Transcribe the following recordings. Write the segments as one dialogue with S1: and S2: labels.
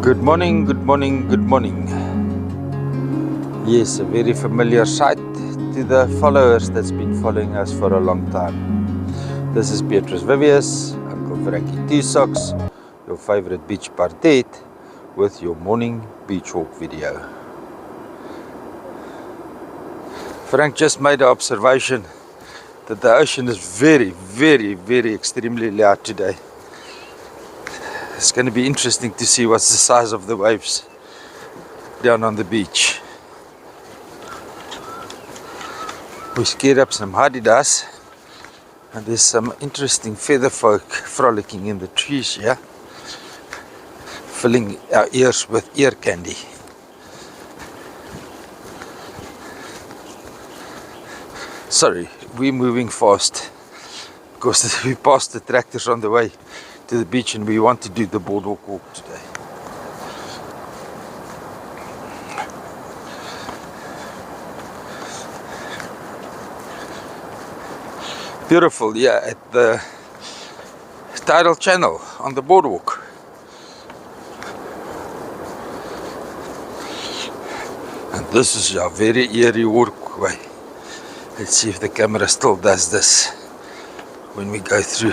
S1: Good morning, good morning, good morning. Yes, a very familiar sight to the followers that's been following us for a long time. This is Beatrice Vivius, Uncle Frankie Two Socks, your favorite beach Pardette, with your morning beach walk video. Frank just made an observation that the ocean is very extremely loud today. It's going to be interesting to see what's the size of the waves down on the beach. We scared up some hadidas, and there's some interesting feather folk frolicking in the trees here, filling our ears with ear candy. Sorry, we're moving fast because we passed the tractors on the way to the beach and we want to do the boardwalk walk today. Beautiful, yeah, at the tidal channel on the boardwalk. And this is a very eerie walkway. Let's see if the camera still does this when we go through.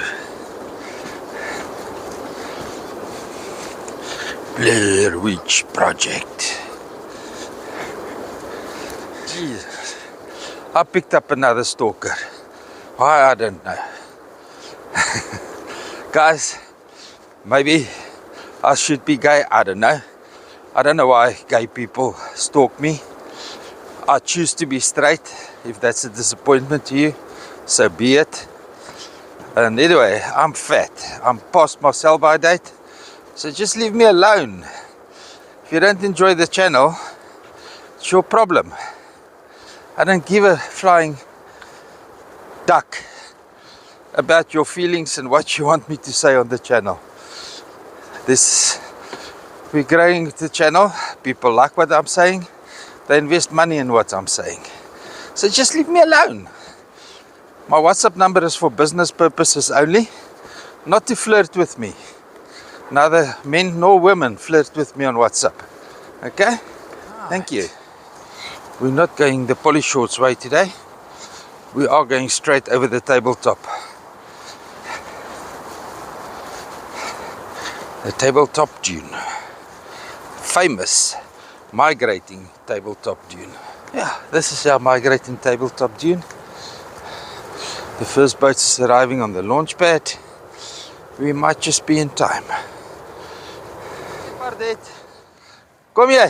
S1: Blair Witch Project. Jesus. I picked up another stalker. Why, I don't know. Guys, maybe I should be gay, I don't know. I don't know why gay people stalk me. I choose to be straight. If that's a disappointment to you, so be it. And anyway, I'm fat. I'm past my sell-by date. So just leave me alone. If you don't enjoy the channel, it's your problem. I don't give a flying duck about your feelings and what you want me to say on the channel. We're growing the channel. People like what I'm saying. They invest money in what I'm saying. So just leave me alone. My WhatsApp number is for business purposes only, not to flirt with me. Neither men nor women flirt with me on WhatsApp. Okay? Right. Thank you. We're not going the Polyshorts way today. We are going straight over the tabletop. The tabletop dune. Famous migrating tabletop dune. Yeah, this is our migrating tabletop dune. The first boat is arriving on the launch pad. We might just be in time. Pardette, kom jy?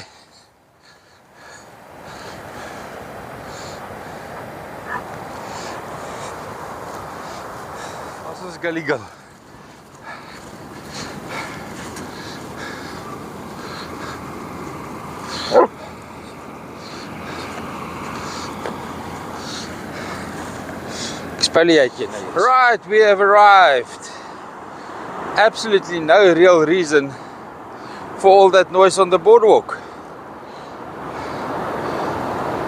S1: Ons is gully-gull. Exfoliate jy nou. Right, we have arrived. Absolutely no real reason for all that noise on the boardwalk.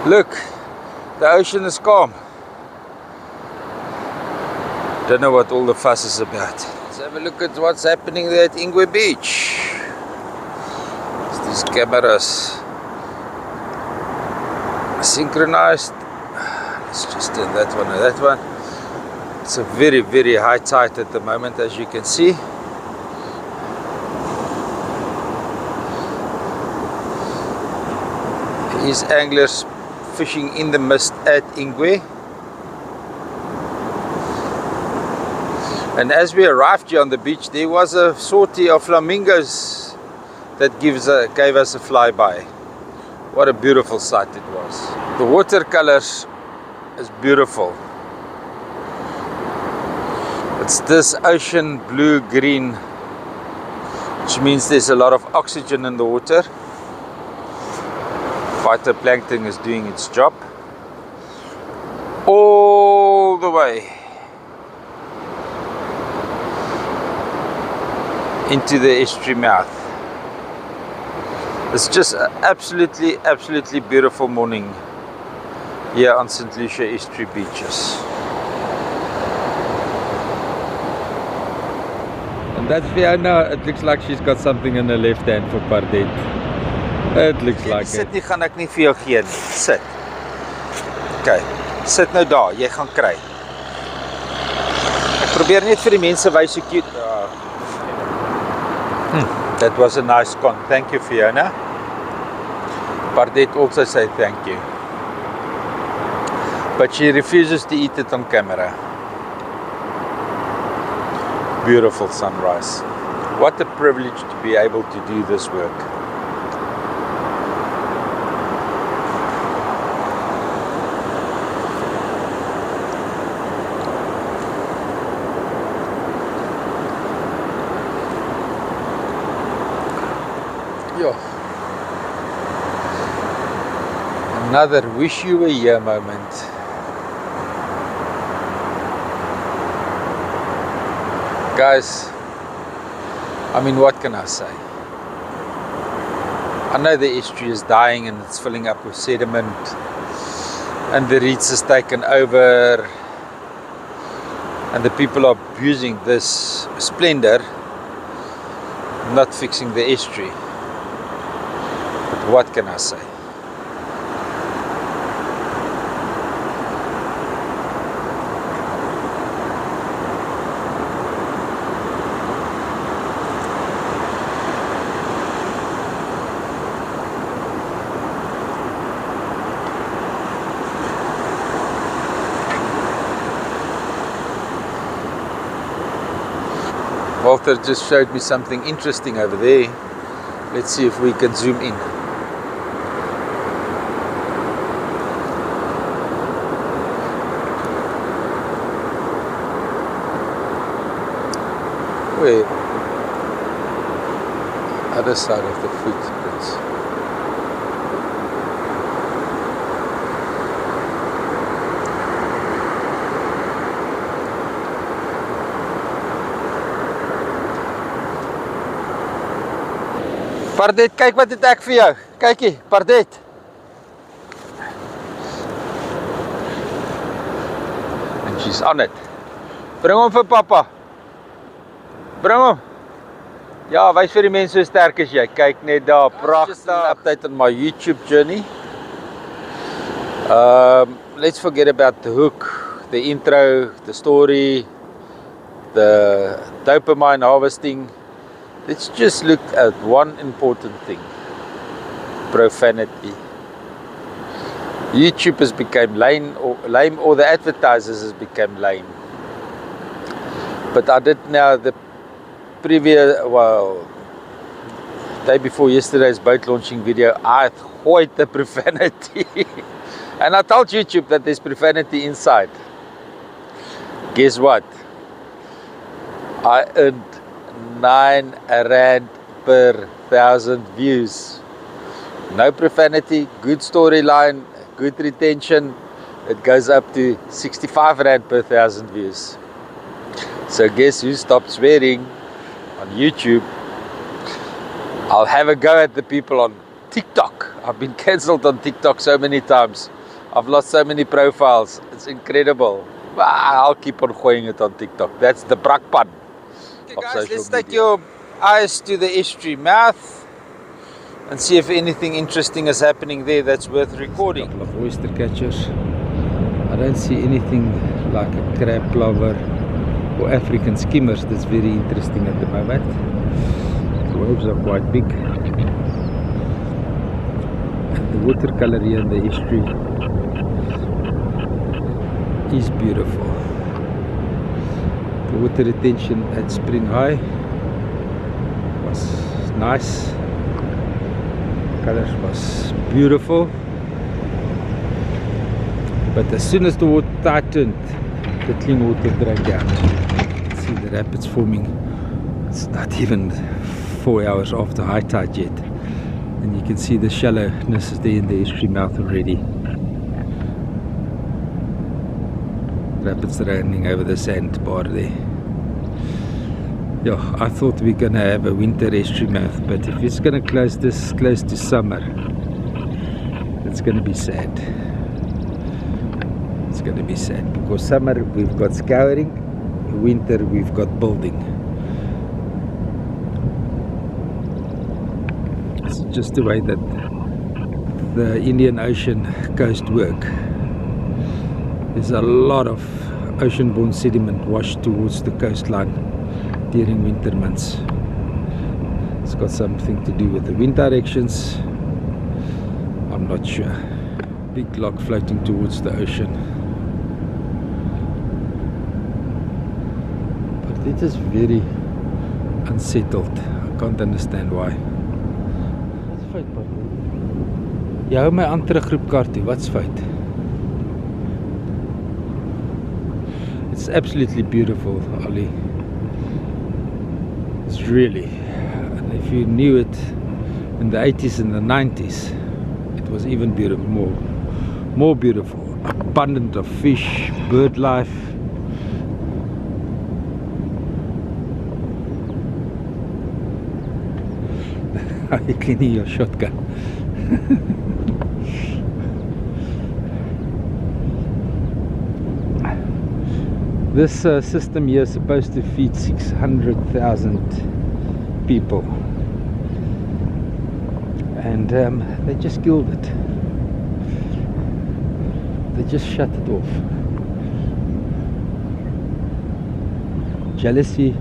S1: Look, the ocean is calm. Don't know what all the fuss is about. Let's have a look at what's happening there at Ingwe Beach. It's these cameras synchronized. Let's just turn that one and that one. It's a very high tide at the moment, as you can see. These anglers fishing in the mist at Ingwe. And as we arrived here on the beach, there was a sortie of flamingos that gave us a flyby. What a beautiful sight it was. The watercolors is beautiful. It's this ocean blue-green, which means there's a lot of oxygen in the water. Phytoplankton is doing its job all the way into the estuary mouth. It's just an absolutely beautiful morning here on St Lucia Estuary beaches. That's Fiona. It looks like she's got something in her left hand for Pardette. It looks like it. Sit nie, gaan ek nie vir jou gee nie. Sit. Okay. Sit nou daar. Jy gaan kry. Ek probeer net vir die mense wys hoe cute. That was a nice con. Thank you, Fiona. Pardette also say thank you. But she refuses to eat it on camera. Beautiful sunrise. What a privilege to be able to do this work. Another wish you were here moment. Guys, I mean, what can I say? I know the estuary is dying and it's filling up with sediment and the reeds is taken over and the people are abusing this splendor, not fixing the estuary. But what can I say? Walter just showed me something interesting over there. Let's see if we can zoom in. Where? Other side of the footprints. Pardette, kyk wat het ek vir jou. Kykie, Pardette. And she's on it. Bring hom vir papa. Bring hom. Ja, wys vir die mense hoe sterk is jy. Kyk net daar, pragtig. Just an update on my YouTube journey. Let's forget about the hook, the intro, the story, the dopamine harvesting. Let's just look at one important thing. Profanity. YouTube has become lame or the advertisers has become lame. But I did now the previous, well, day before yesterday's boat launching video, I hoid the profanity. And I told YouTube that there's profanity inside. Guess what? I earned 9 rand per 1,000 views. No profanity, good storyline, good retention. It goes up to 65 rand per 1,000 views. So guess who stopped swearing on YouTube? I'll have a go at the people on TikTok. I've been cancelled on TikTok so many times. I've lost so many profiles. It's incredible. I'll keep on going it on TikTok. That's the brakpan. Okay guys, let's take your eyes to the estuary mouth and see if anything interesting is happening there that's worth recording. A couple of oyster catchers. I don't see anything like a crab plover or African skimmers that's very interesting at the moment. The waves are quite big. And the watercolor here in the estuary is beautiful. The water retention at spring high was nice. Colors was beautiful. But as soon as the water tightened, the clean water drained out. See the rapids forming. It's not even 4 hours after high tide yet. And you can see the shallowness is there in the estuary mouth already. Rapids running over the sandbar there. Yeah, I thought we're gonna have a winter estuary mouth, but if it's gonna close this close to summer, it's gonna be sad. It's gonna be sad because summer we've got scouring, winter we've got building. It's just the way that the Indian Ocean coast work. There's a lot of ocean-borne sediment washed towards the coastline during winter months. It's got something to do with the wind directions. I'm not sure. Big log floating towards the ocean. But it is very unsettled. I can't understand why. Wat's fout, Pardette? Jy hou my aan terugroep kaart toe. Wat's fout? It's absolutely beautiful, Ali. It's really. And if you knew it in the 80s and the 90s, it was even beautiful, more beautiful. Abundant of fish, bird life. You're cleaning your shotgun. This system here is supposed to feed 600,000 people, and they just killed it. They just shut it off. Jealousy,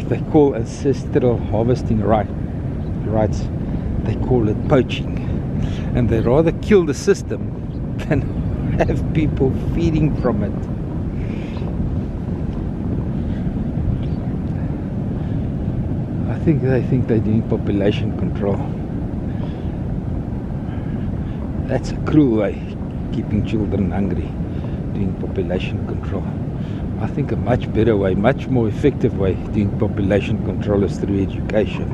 S1: they call ancestral harvesting rights. They call it poaching, and they rather kill the system than have people feeding from it. They think they're doing population control. That's a cruel way, keeping children hungry, doing population control. I think a much better way, much more effective way doing population control is through education.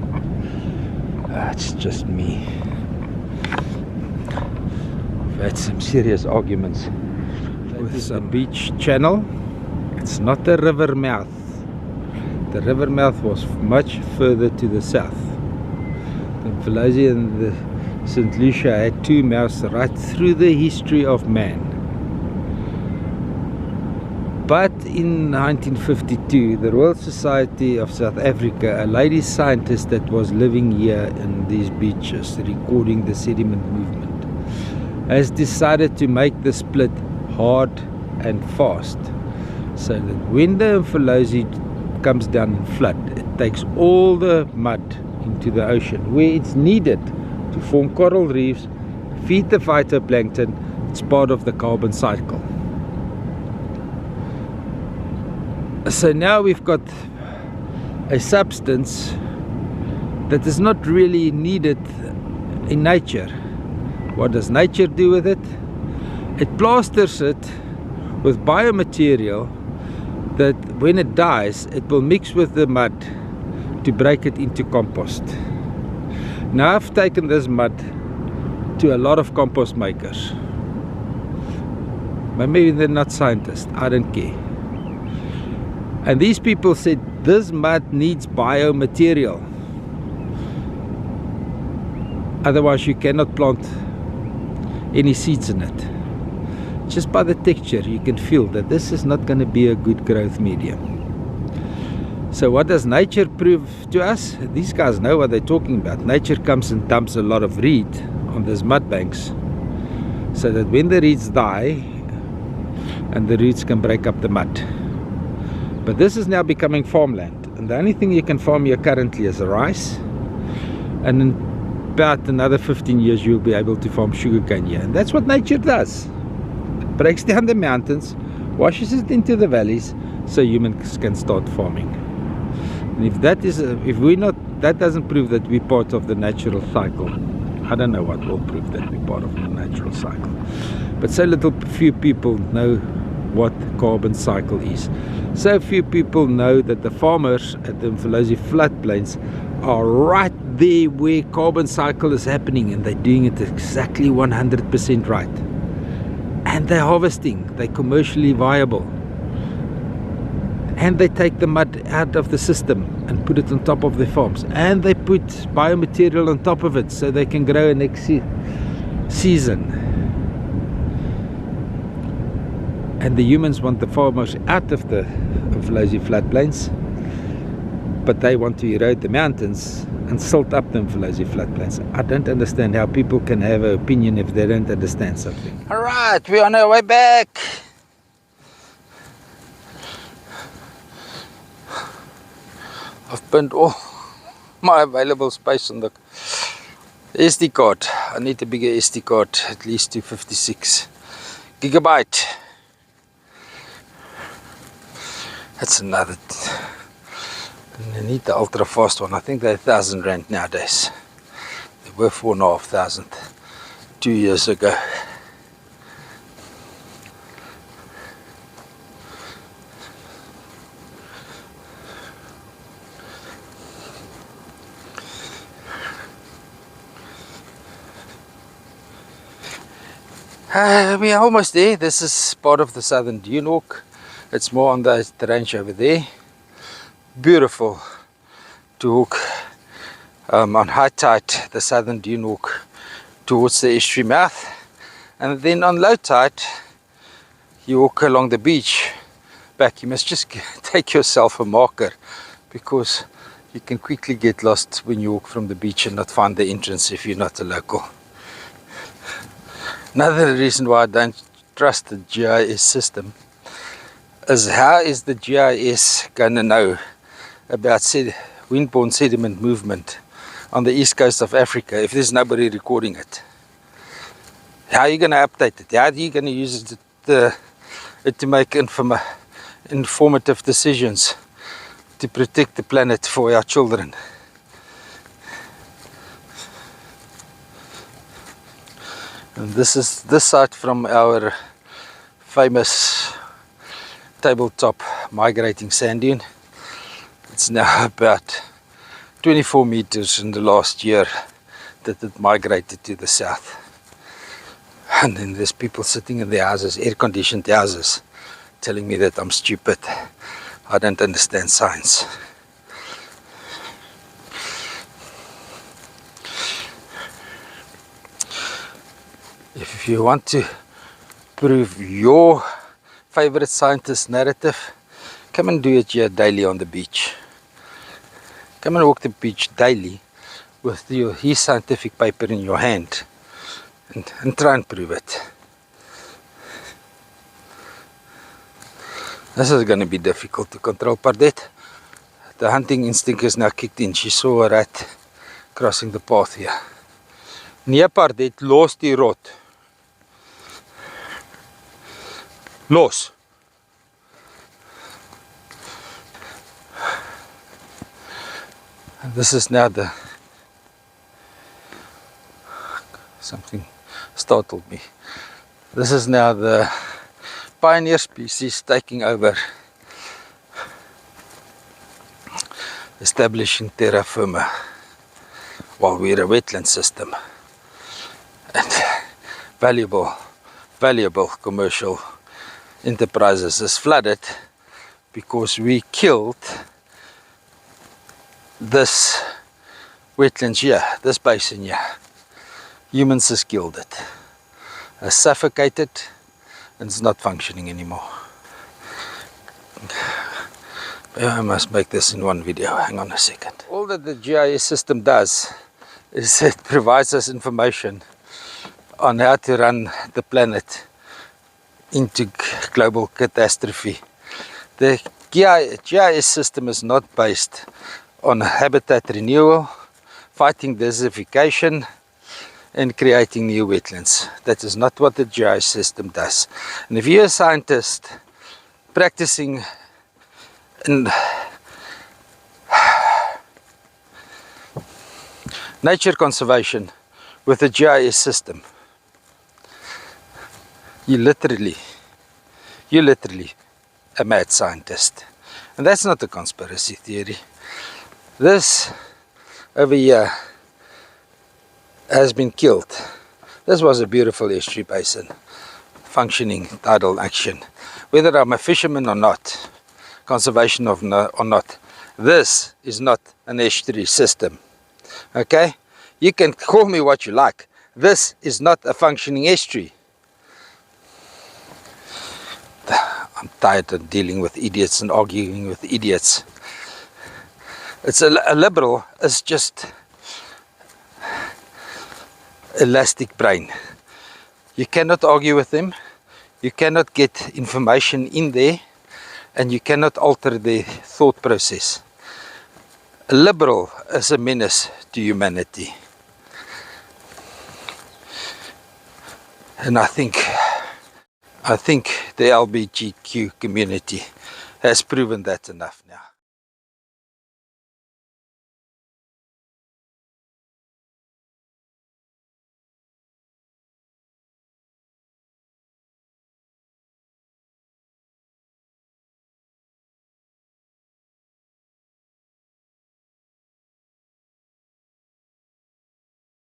S1: That's just me. I've had some serious arguments with some beach channel. It's not a river mouth. The river mouth was much further to the south. The Mfolozi and the St Lucia had two mouths right through the history of man. But in 1952, the Royal Society of South Africa, a lady scientist that was living here in these beaches, recording the sediment movement, has decided to make the split hard and fast, so that when the Mfolozi comes down in flood, it takes all the mud into the ocean where it's needed to form coral reefs, feed the phytoplankton. It's part of the carbon cycle. So now we've got a substance that is not really needed in nature. What does nature do with it? It plasters it with biomaterial that when it dies, it will mix with the mud to break it into compost. Now I've taken this mud to a lot of compost makers. But maybe they're not scientists, I don't care. And these people said this mud needs biomaterial. Otherwise you cannot plant any seeds in it. Just by the texture you can feel that this is not going to be a good growth medium. So what does nature prove to us? These guys know what they're talking about. Nature comes and dumps a lot of reed on those mud banks, so that when the reeds die, and the roots can break up the mud. But this is now becoming farmland, and the only thing you can farm here currently is rice, and in about another 15 years you'll be able to farm sugarcane here. And that's what nature does. It breaks down the mountains, washes it into the valleys, so humans can start farming. And if that doesn't prove that we're part of the natural cycle, I don't know what will prove that we're part of the natural cycle. But so few people know what carbon cycle is. So few people know that the farmers at the Mfolozi floodplains are right there where carbon cycle is happening, and they're doing it exactly 100% right. And they're harvesting, they're commercially viable. And they take the mud out of the system and put it on top of their farms. And they put biomaterial on top of it so they can grow next season. And the humans want the farmers out of the Mfolozi floodplains, but they want to erode the mountains and silt up the Mfolozi floodplains. I don't understand how people can have an opinion if they don't understand something. All right, we're on our way back. I've burnt all my available space on the SD card. I need a bigger SD card, at least 256 gigabyte. That's another. And I need the ultra fast one. I think they're R1,000 nowadays. They were 4,500 2 years ago. We are almost there. This is part of the southern dune walk. It's more on the range over there. Beautiful to walk on high tide, the southern dune walk towards the estuary mouth, and then on low tide you walk along the beach back. You must just take yourself a marker, because you can quickly get lost when you walk from the beach and not find the entrance if you're not a local. Another reason why I don't trust the GIS system is, how is the GIS going to know about windborne sediment movement on the east coast of Africa if there's nobody recording it? How are you going to update it? How are you going to use it to make informative decisions to protect the planet for our children? And this is this site from our famous tabletop migrating sand dune. It's now about 24 meters in the last year that it migrated to the south. And then there's people sitting in their houses, air-conditioned houses, telling me that I'm stupid. I don't understand science. If you want to prove your favorite scientist narrative, come and do it here daily on the beach. Come and walk the beach daily with his scientific paper in your hand and try and prove it. This is going to be difficult to control. Pardette, the hunting instinct is now kicked in. She saw a rat crossing the path here. Nee, Pardette, los die rot. Los. And this is now the... Something startled me. This is now the pioneer species taking over, establishing terra firma while we're a wetland system. And valuable commercial enterprises is flooded because we killed this wetlands here, this basin here. Humans has killed it, has suffocated, and it's not functioning anymore. I must make this in one video. Hang on a second. All that the GIS system does is it provides us information on how to run the planet into global catastrophe. The GIS system is not based on habitat renewal, fighting desertification, and creating new wetlands. That is not what the GIS system does. And if you're a scientist practicing in nature conservation with the GIS system, you're literally a mad scientist. And that's not a conspiracy theory. This over here has been killed. This was a beautiful estuary basin, functioning tidal action. Whether I'm a fisherman or not, conservation or not, this is not an estuary system. Okay? You can call me what you like. This is not a functioning estuary. I'm tired of dealing with idiots and arguing with idiots. It's a liberal is just elastic brain. You cannot argue with them, you cannot get information in there, and you cannot alter their thought process. A liberal is a menace to humanity. And I think the LGBTQ community has proven that enough now.